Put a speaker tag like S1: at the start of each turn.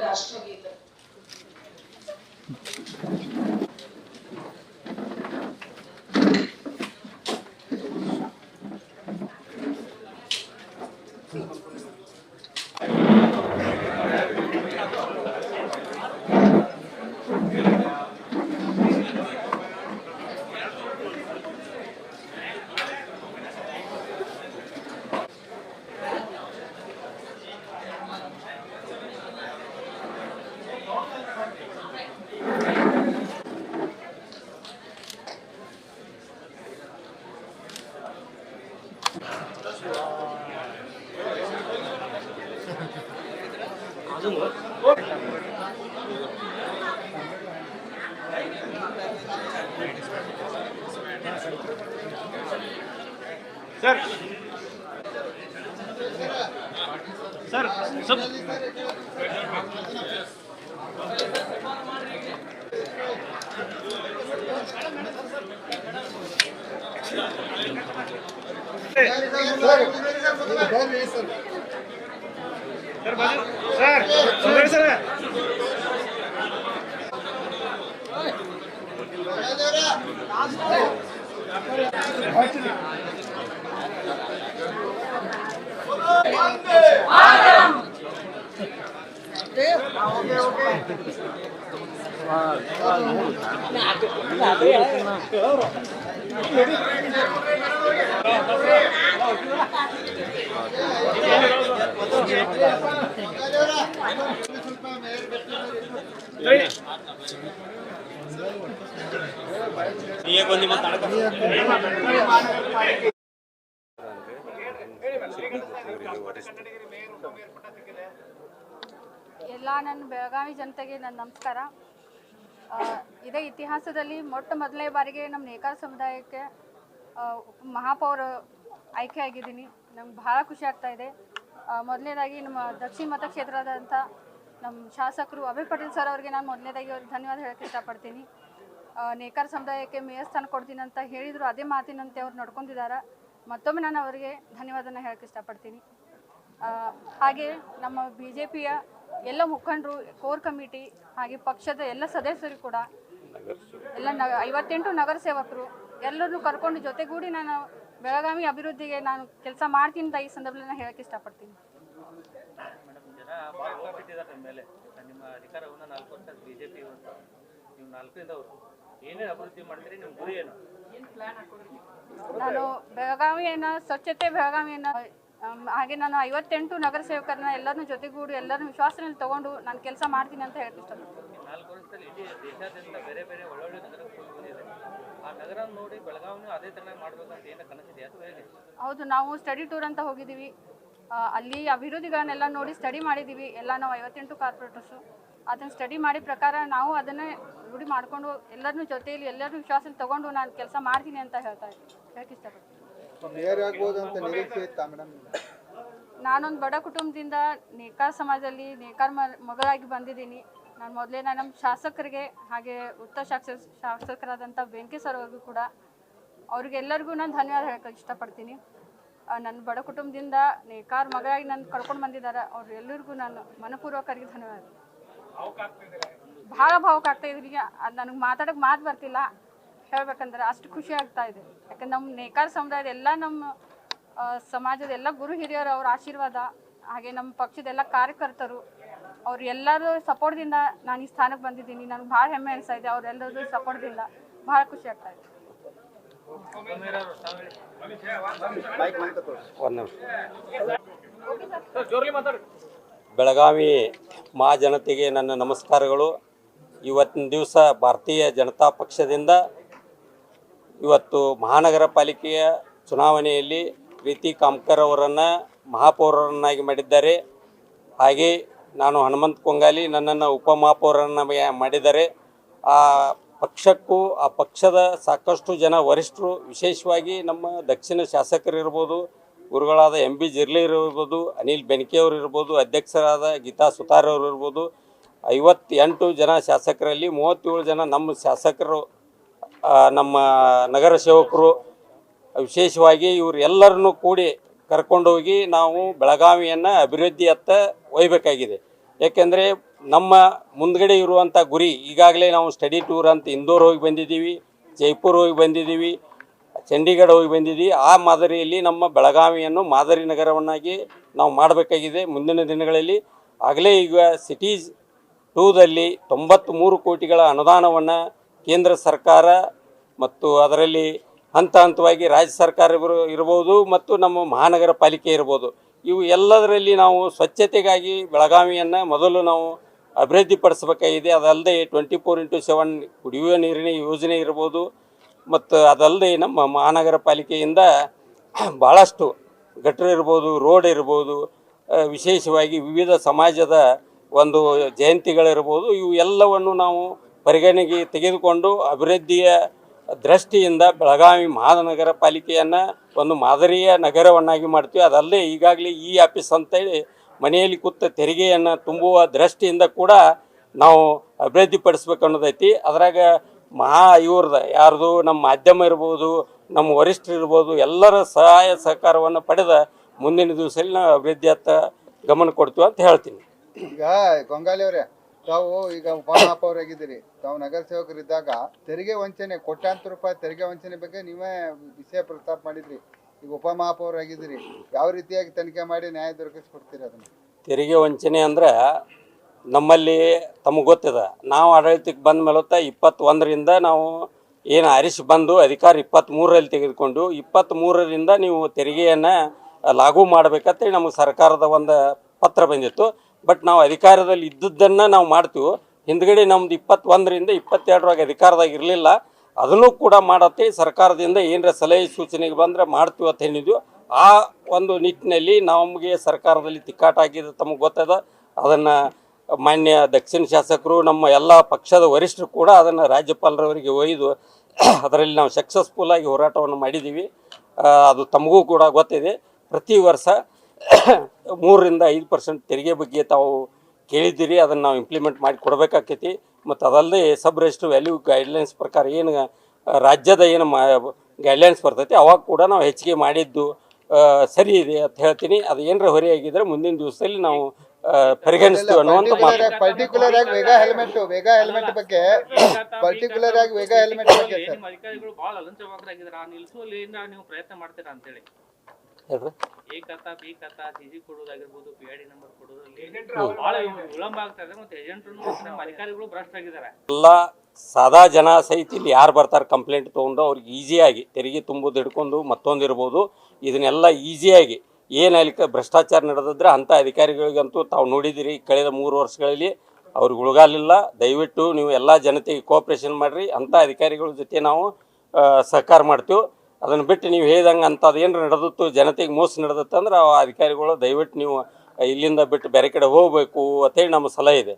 S1: ರಾಷ್ಟ್ರಗೀತೆ.
S2: Sir sir सब sir sir
S3: ಎಲ್ಲ ನನ್ನ ಬೆಳಗಾವಿ ಜನತೆಗೆ ನನ್ನ ನಮಸ್ಕಾರ. ಇದೇ ಇತಿಹಾಸದಲ್ಲಿ ಮೊದಲನೇ ಬಾರಿಗೆ ನಮ್ಮ ನೇಕಾರ ಸಮುದಾಯಕ್ಕೆ ಮಹಾಪೌರ ಆಯ್ಕೆಯಾಗಿದ್ದೀನಿ. ನಮ್ಗೆ ಭಾಳ ಖುಷಿ ಆಗ್ತಾ ಇದೆ. ಮೊದಲನೇದಾಗಿ ನಮ್ಮ ದಕ್ಷಿಣ ಮತಕ್ಷೇತ್ರದಂಥ ನಮ್ಮ ಶಾಸಕರು ಅಭಯ್ ಪಟೇಲ್ ಸರ್ ಅವರಿಗೆ ನಾನು ಮೊದಲನೇದಾಗಿ ಅವ್ರಿಗೆ ಧನ್ಯವಾದ ಹೇಳೋಕ್ಕೆ ಇಷ್ಟಪಡ್ತೀನಿ. ನೇಕಾರ ಸಮುದಾಯಕ್ಕೆ ಮೇಯರ್ ಸ್ಥಾನ ಕೊಡ್ತೀನಿ ಅಂತ ಹೇಳಿದರು, ಅದೇ ಮಾತಿನಂತೆ ಅವ್ರು ನಡ್ಕೊಂಡಿದ್ದಾರೆ. ಮತ್ತೊಮ್ಮೆ ನಾನು ಅವರಿಗೆ ಧನ್ಯವಾದನ ಹೇಳೋಕ್ಕೆ ಇಷ್ಟಪಡ್ತೀನಿ. ಹಾಗೆ ನಮ್ಮ BJPಯ ಎಲ್ಲ ಮುಖಂಡರು, ಕೋರ್ ಕಮಿಟಿ ಹಾಗೆ ಪಕ್ಷದ ಎಲ್ಲ ಸದಸ್ಯರು ಕೂಡ ಎಲ್ಲ 58 ನಗರ ಸೇವಕರು ಎಲ್ಲರನ್ನೂ ಕರ್ಕೊಂಡು ಜೊತೆಗೂಡಿ ನಾನು ಬೆಳಗಾವಿ ಅಭಿವೃದ್ಧಿಗೆ ನಾನು ಕೆಲಸ ಮಾಡ್ತೀನಿ ಅಂತ ಈ ಸಂದರ್ಭದಲ್ಲಿ ನಾನು ಹೇಳೋಕ್ಕೆ ಇಷ್ಟಪಡ್ತೀನಿ. ನಾನು ಬೆಳಗಾವಿಯನ್ನು ಸ್ವಚ್ಛತೆ, ಬೆಳಗಾವಿಯನ್ನು ಹಾಗೆ ನಾನು 58 ನಗರ ಸೇವಕರನ್ನ ಎಲ್ಲರನ್ನೂ ಜೊತೆಗೂಡಿ ಎಲ್ಲರನ್ನೂ ವಿಶ್ವಾಸದಲ್ಲಿ ತಗೊಂಡು ನಾನು ಕೆಲಸ ಮಾಡ್ತೀನಿ ಅಂತ ಹೇಳಕ್ಕೆ ಇಷ್ಟಪಡ್ತೀನಿ. ಹೌದು, ನಾವು ಸ್ಟಡಿ ಟೂರ್ ಅಂತ ಹೋಗಿದ್ದೀವಿ. ಅಲ್ಲಿ ಅಭಿವೃದ್ಧಿಗಳನ್ನೆಲ್ಲ ನೋಡಿ ಸ್ಟಡಿ ಮಾಡಿದ್ದೀವಿ. ಎಲ್ಲ ನಾವು 58 ಕಾರ್ಪೊರೇಟರ್ಸು ಅದನ್ನು ಸ್ಟಡಿ ಮಾಡಿ ಪ್ರಕಾರ ನಾವು ಅದನ್ನೇ ರೂಢಿ ಮಾಡಿಕೊಂಡು ಎಲ್ಲರನ್ನೂ ಜೊತೆಯಲ್ಲಿ ಎಲ್ಲರನ್ನೂ ವಿಶ್ವಾಸದಲ್ಲಿ ತಗೊಂಡು ನಾನು ಕೆಲಸ ಮಾಡ್ತೀನಿ ಅಂತ ಹೇಳಕ್ಕೆ ಇಷ್ಟಪಡ್ತೀನಿ. ನಾನೊಂದು ಬಡ ಕುಟುಂಬದಿಂದ ನೇಕಾರ ಸಮಾಜದಲ್ಲಿ ನೇಕಾರ ಮಗಳಾಗಿ ಬಂದಿದ್ದೀನಿ. ನಾನು ಮೊದಲೇ ನಮ್ಮ ಶಾಸಕರಿಗೆ ಹಾಗೆ ಉತ್ತರ ಶಾಸಕರಾದಂಥ ಬೆಂಕಿ ಸರ್ ಅವ್ರಿಗೂ ಕೂಡ ಅವ್ರಿಗೆಲ್ಲರಿಗೂ ನಾನು ಧನ್ಯವಾದ ಹೇಳಕ್ಕೆ ಇಷ್ಟಪಡ್ತೀನಿ. ನನ್ನ ಬಡ ಕುಟುಂಬದಿಂದ ನೇಕಾರ ಮಗಳಾಗಿ ನಾನು ಕರ್ಕೊಂಡು ಬಂದಿದ್ದಾರೆ. ಅವ್ರೆಲ್ಲರಿಗೂ ನಾನು ಮನಪೂರ್ವಕರಿಗೆ ಧನ್ಯವಾದ. ಭಾಳ ಭಾವಕ ಆಗ್ತಾ ಇದ್ರಿ. ಅದು ನನಗೆ ಮಾತಾಡೋಕ್ಕೆ ಮಾತು ಬರ್ತಿಲ್ಲ ಹೇಳ್ಬೇಕಂದ್ರೆ, ಅಷ್ಟು ಖುಷಿ ಆಗ್ತಾ ಇದೆ. ಯಾಕಂದ್ರೆ ನಮ್ಮ ನೇಕಾರ ಸಮುದಾಯದ ಎಲ್ಲ ನಮ್ಮ ಸಮಾಜದ ಎಲ್ಲ ಗುರು ಹಿರಿಯರು ಅವ್ರ ಆಶೀರ್ವಾದ ಹಾಗೆ ನಮ್ಮ ಪಕ್ಷದ ಎಲ್ಲ ಕಾರ್ಯಕರ್ತರು ಅವ್ರು ಎಲ್ಲರೂ ಸಪೋರ್ಟ್ದಿಂದ ನಾನು ಈ ಸ್ಥಾನಕ್ಕೆ ಬಂದಿದ್ದೀನಿ. ನನಗೆ ಭಾಳ ಹೆಮ್ಮೆ ಅನಿಸ್ತಾ ಇದೆ. ಅವರೆಲ್ಲರೂ ಸಪೋರ್ಟ್ದಿಂದ ಭಾಳ ಖುಷಿ ಆಗ್ತಾ ಇದೆ.
S4: ಬೆಳಗಾವಿ ಮಹಾಜನತೆಗೆ ನನ್ನ ನಮಸ್ಕಾರಗಳು. ಇವತ್ತಿನ ದಿವಸ ಭಾರತೀಯ ಜನತಾ ಪಕ್ಷದಿಂದ ಇವತ್ತು ಮಹಾನಗರ ಪಾಲಿಕೆಯ ಚುನಾವಣೆಯಲ್ಲಿ ಪ್ರೀತಿ ಕಾಮ್ಕರ್ ಅವರನ್ನು ಮಹಾಪೌರರನ್ನಾಗಿ ಮಾಡಿದ್ದಾರೆ. ಹಾಗೆ ನಾನು ಹನುಮಂತ ಕೊಂಗಾಲಿ ನನ್ನನ್ನು ಉಪಮಹಾಪೌರರನ್ನ ಮಾಡಿದ್ದಾರೆ. ಆ ಪಕ್ಷಕ್ಕೂ ಆ ಪಕ್ಷದ ಸಾಕಷ್ಟು ಜನ ವರಿಷ್ಠರು, ವಿಶೇಷವಾಗಿ ನಮ್ಮ ದಕ್ಷಿಣ ಶಾಸಕರು ಇರ್ಬೋದು, ಗುರುಗಳಾದ ಎಂ ಬಿ ಜಿರ್ಲಿ ಇರ್ಬೋದು, ಅನಿಲ್ ಬೆನಕೆ ಅವರು ಇರ್ಬೋದು, ಅಧ್ಯಕ್ಷರಾದ ಗೀತಾ ಸುತಾರ್ ಅವರು ಇರ್ಬೋದು, 58 ಜನ ಶಾಸಕರಲ್ಲಿ 37 ಜನ ನಮ್ಮ ಶಾಸಕರು, ನಮ್ಮ ನಗರ ಸೇವಕರು, ವಿಶೇಷವಾಗಿ ಇವರು ಎಲ್ಲರನ್ನೂ ಕೂಡಿ ಕರ್ಕೊಂಡೋಗಿ ನಾವು ಬೆಳಗಾವಿಯನ್ನು ಅಭಿವೃದ್ಧಿಯತ್ತ ಒಯ್ಯಬೇಕಾಗಿದೆ. ಏಕೆಂದರೆ ನಮ್ಮ ಮುಂದ್ಗಡೆ ಇರುವಂಥ ಗುರಿ, ಈಗಾಗಲೇ ನಾವು ಸ್ಟಡಿ ಟೂರ್ ಅಂತ ಇಂದೋರ್ ಹೋಗಿ ಬಂದಿದ್ದೀವಿ, ಜೈಪುರ್ ಹೋಗಿ ಬಂದಿದ್ದೀವಿ, ಚಂಡೀಗಢ ಹೋಗಿ ಬಂದಿದ್ದೀವಿ. ಆ ಮಾದರಿಯಲ್ಲಿ ನಮ್ಮ ಬೆಳಗಾವಿಯನ್ನು ಮಾದರಿ ನಗರವನ್ನಾಗಿ ನಾವು ಮಾಡಬೇಕಾಗಿದೆ ಮುಂದಿನ ದಿನಗಳಲ್ಲಿ. ಆಗಲೇ ಈಗ ಸಿಟೀಸ್ 2ದಲ್ಲಿ 93 ಕೋಟಿಗಳ ಅನುದಾನವನ್ನು ಕೇಂದ್ರ ಸರ್ಕಾರ ಮತ್ತು ಅದರಲ್ಲಿ ಹಂತ ಹಂತವಾಗಿ ರಾಜ್ಯ ಸರ್ಕಾರ ಇರ್ಬೋದು ಮತ್ತು ನಮ್ಮ ಮಹಾನಗರ ಪಾಲಿಕೆ ಇರ್ಬೋದು, ಇವು ಎಲ್ಲದರಲ್ಲಿ ನಾವು ಸ್ವಚ್ಛತೆಗಾಗಿ ಬೆಳಗಾವಿಯನ್ನು ಮೊದಲು ನಾವು ಅಭಿವೃದ್ಧಿಪಡಿಸಬೇಕಾಗಿದೆ. ಅದಲ್ಲದೆ 24x7 ಕುಡಿಯುವ ನೀರಿನ ಯೋಜನೆ ಇರ್ಬೋದು, ಮತ್ತು ಅದಲ್ಲದೆ ನಮ್ಮ ಮಹಾನಗರ ಪಾಲಿಕೆಯಿಂದ ಭಾಳಷ್ಟು ಗಟ್ರ ಇರ್ಬೋದು, ರೋಡ್ ಇರ್ಬೋದು, ವಿಶೇಷವಾಗಿ ವಿವಿಧ ಸಮಾಜದ ಒಂದು ಜಯಂತಿಗಳಿರ್ಬೋದು, ಇವು ಎಲ್ಲವನ್ನು ನಾವು ಪರಿಗಣನೆಗೆ ತೆಗೆದುಕೊಂಡು ಅಭಿವೃದ್ಧಿಯ ದೃಷ್ಟಿಯಿಂದ ಬೆಳಗಾವಿ ಮಹಾನಗರ ಪಾಲಿಕೆಯನ್ನು ಒಂದು ಮಾದರಿಯ ನಗರವನ್ನಾಗಿ ಮಾಡ್ತೀವಿ. ಅದಲ್ಲದೆ ಈಗಾಗಲೇ ಈ ಆಫೀಸ್ ಅಂತೇಳಿ ಮನೆಯಲ್ಲಿ ಕೂತ ತೆರಿಗೆಯನ್ನು ತುಂಬುವ ದೃಷ್ಟಿಯಿಂದ ಕೂಡ ನಾವು ಅಭಿವೃದ್ಧಿಪಡಿಸ್ಬೇಕು ಅನ್ನೋದೈತಿ. ಅದ್ರಾಗ ಇವ್ರದ್ದು ಯಾರ್ದು ನಮ್ಮ ಮಾಧ್ಯಮ ಇರ್ಬೋದು, ನಮ್ಮ ವರಿಷ್ಠರು ಇರ್ಬೋದು, ಎಲ್ಲರ ಸಹಾಯ ಸಹಕಾರವನ್ನು ಪಡೆದ ಮುಂದಿನ ದಿವಸದಲ್ಲಿ ನಾವು ಅಭಿವೃದ್ಧಿಯತ್ತ ಗಮನ ಕೊಡ್ತೀವಿ ಅಂತ ಹೇಳ್ತೀನಿ.
S5: ಈಗ ಗೊಂಗಾಲಿ ಅವರೇ, ತಾವು ಈಗ ಉಪಮಹಾಪೌರಾಗಿದ್ದೀರಿ, ತಾವು ನಗರ ಸೇವಕರಿದ್ದಾಗ ತೆರಿಗೆ ವಂಚನೆ, ಕೋಟ್ಯಾಂತರ ರೂಪಾಯಿ ತೆರಿಗೆ ವಂಚನೆ ಬಗ್ಗೆ ನೀವೇ ವಿಷಯ ಪ್ರಸ್ತಾಪ ಮಾಡಿದ್ರಿ. ಈಗ ಉಪಮಹಾಪೌರಾಗಿದ್ದೀರಿ, ಯಾವ ರೀತಿಯಾಗಿ ತನಿಖೆ ಮಾಡಿ ನ್ಯಾಯ ದೊರಕಿಸ್ಕೊಡ್ತೀರಿ ಅದನ್ನು?
S4: ತೆರಿಗೆ ವಂಚನೆ ಅಂದ್ರೆ ನಮ್ಮಲ್ಲಿ ತಮಗೆ ಗೊತ್ತಿದೆ, ನಾವು ಆಡಳಿತಕ್ಕೆ ಬಂದ ಮೇಲೆ 21ರಿಂದ ನಾವು ಏನು ಆರಿಸಿ ಬಂದು ಅಧಿಕಾರ 23ರಲ್ಲಿ ತೆಗೆದುಕೊಂಡು 23ರಿಂದ ನೀವು ತೆರಿಗೆಯನ್ನು ಲಾಗು ಮಾಡಬೇಕಂತೇಳಿ ನಮಗೆ ಸರ್ಕಾರದ ಒಂದು ಪತ್ರ ಬಂದಿತ್ತು. ಬಟ್ ನಾವು ಅಧಿಕಾರದಲ್ಲಿ ಇದ್ದದ್ದನ್ನು ನಾವು ಮಾಡ್ತೀವಿ. ಹಿಂದ್ಗಡೆ ನಮ್ದು 21ರಿಂದ 22ರೊಳಗೆ ಅಧಿಕಾರದಾಗ ಇರಲಿಲ್ಲ, ಅದನ್ನು ಕೂಡ ಮಾಡತ್ತೆ ಸರ್ಕಾರದಿಂದ ಏನರ ಸಲಹೆ ಸೂಚನೆಗೆ ಬಂದರೆ ಮಾಡ್ತೀವಿ ಅಂತ ಹೇಳಿದ್ವಿ. ಆ ಒಂದು ನಿಟ್ಟಿನಲ್ಲಿ ನಮಗೆ ಸರ್ಕಾರದಲ್ಲಿ ತಿಕ್ಕಾಟ ಆಗಿದೆ, ತಮಗೆ ಗೊತ್ತದ. ಅದನ್ನು ಮಾನ್ಯ ದಕ್ಷಿಣ ಶಾಸಕರು, ನಮ್ಮ ಎಲ್ಲ ಪಕ್ಷದ ವರಿಷ್ಠರು ಕೂಡ ಅದನ್ನು ರಾಜ್ಯಪಾಲರವರಿಗೆ ಒಯ್ದು ಅದರಲ್ಲಿ ನಾವು ಸಕ್ಸಸ್ಫುಲ್ಲಾಗಿ ಹೋರಾಟವನ್ನು ಮಾಡಿದ್ದೀವಿ. ಅದು ತಮಗೂ ಕೂಡ ಗೊತ್ತಿದೆ. ಪ್ರತಿ ವರ್ಷ 3ರಿಂದ 5% ತೆರಿಗೆ ಬಗ್ಗೆ ತಾವು ಕೇಳಿದ್ದೀರಿ, ಅದನ್ನು ನಾವು ಇಂಪ್ಲಿಮೆಂಟ್ ಮಾಡಿ ಕೊಡಬೇಕಾಗ್ತೈತಿ. ಮತ್ತು ಅದಲ್ಲದೆ ಸಬ್ ರಿಜಿಸ್ಟರ್ ವ್ಯಾಲ್ಯೂ ಗೈಡ್ಲೈನ್ಸ್ ಪ್ರಕಾರ ಏನು ರಾಜ್ಯದ ಏನು ಗೈಡ್ಲೈನ್ಸ್ ಬರ್ತೈತಿ ಅವಾಗ ಕೂಡ ನಾವು ಹೆಚ್ಚಿಗೆ ಮಾಡಿದ್ದು ಸರಿ ಇದೆ ಅಂತ ಹೇಳ್ತೀನಿ. ಅದು ಏನರ ಹೊರೆಯಾಗಿದ್ದರೆ ಮುಂದಿನ ದಿವಸದಲ್ಲಿ ನಾವು ಪರಿಗಣಿಸ್ತೀವಿ ಅನ್ನುವಂಥ ಮಾತು.
S5: ಪರ್ಟಿಕ್ಯುಲರ್ ಆಗಿ ವೇಗ ಹೆಲ್ಮೆಟ್ ಬಗ್ಗೆ ಪರ್ಟಿಕ್ಯುಲರ್ ಆಗಿ ವೇಗ ಹೆಲ್ಮೆಟ್ ಬಗ್ಗೆ
S2: ನಿಮ್ಮ ಅಧಿಕಾರಿಗಳು ಬಹಳ ಲಂಚವಾಗರಾಗಿದ್ದಾರೆ, ಆ ನಿಲ್ಲಿಸುವಲ್ಲಿ ನೀವು ಪ್ರಯತ್ನ ಮಾಡ್ತೀರಾ ಅಂತೇಳಿ? ಎ ಖಾತಾ ಬಿ ಖಾತಾ ಸಿಸಿ ಕೊಡೋದಾಗಿರ್ಬೋದು, PID ನಂಬರ್ ಕೊಡೋದು ಬಹಳ ವಿಳಂಬ ಆಗ್ತಾ ಇದೆ. ಮತ್ತೆ ಏಜೆಂಟ್ರು ನಮ್ಮ ಅಧಿಕಾರಿಗಳು ಭ್ರಷ್ಟಾಗಿದ್ದಾರೆ.
S4: ಎಲ್ಲ ಸಾದಾ ಜನ ಸಹಿತ ಇಲ್ಲಿ ಯಾರು ಬರ್ತಾರೆ ಕಂಪ್ಲೇಂಟ್ ತೊಗೊಂಡು ಅವ್ರಿಗೆ ಈಸಿಯಾಗಿ ತೆರಿಗೆ ತುಂಬೋದು ಹಿಡ್ಕೊಂಡು ಮತ್ತೊಂದು ಇರ್ಬೋದು, ಇದನ್ನೆಲ್ಲ ಈಸಿಯಾಗಿ ಏನು ಅಲ್ಲಿ ಭ್ರಷ್ಟಾಚಾರ ನಡೆದಿದ್ರೆ ಅಂಥ ಅಧಿಕಾರಿಗಳಿಗಂತೂ ತಾವು ನೋಡಿದ್ದೀರಿ. ಕಳೆದ 3 ವರ್ಷಗಳಲ್ಲಿ ಅವ್ರಿಗೆ ಉಳ್ಗಾಲಿಲ್ಲ. ದಯವಿಟ್ಟು ನೀವು ಎಲ್ಲ ಜನತೆಗೆ ಕೋಆಪ್ರೇಷನ್ ಮಾಡಿರಿ. ಅಂಥ ಅಧಿಕಾರಿಗಳ ಜೊತೆ ನಾವು ಸಹಕಾರ ಮಾಡ್ತೀವಿ. ಅದನ್ನು ಬಿಟ್ಟು ನೀವು ಹೇಳ್ದಂಗೆ ಅಂಥದ್ದು ಏನು ನಡೆದಿತ್ತು, ಜನತೆಗೆ ಮೋಸ ನಡೆದತ್ತಂದ್ರೆ ಆ ಅಧಿಕಾರಿಗಳು ದಯವಿಟ್ಟು ನೀವು ಇಲ್ಲಿಂದ ಬಿಟ್ಟು ಬೇರೆ ಕಡೆ ಹೋಗಬೇಕು ಅಂತೇಳಿ ನಮ್ಮ ಸಲಹೆ ಇದೆ.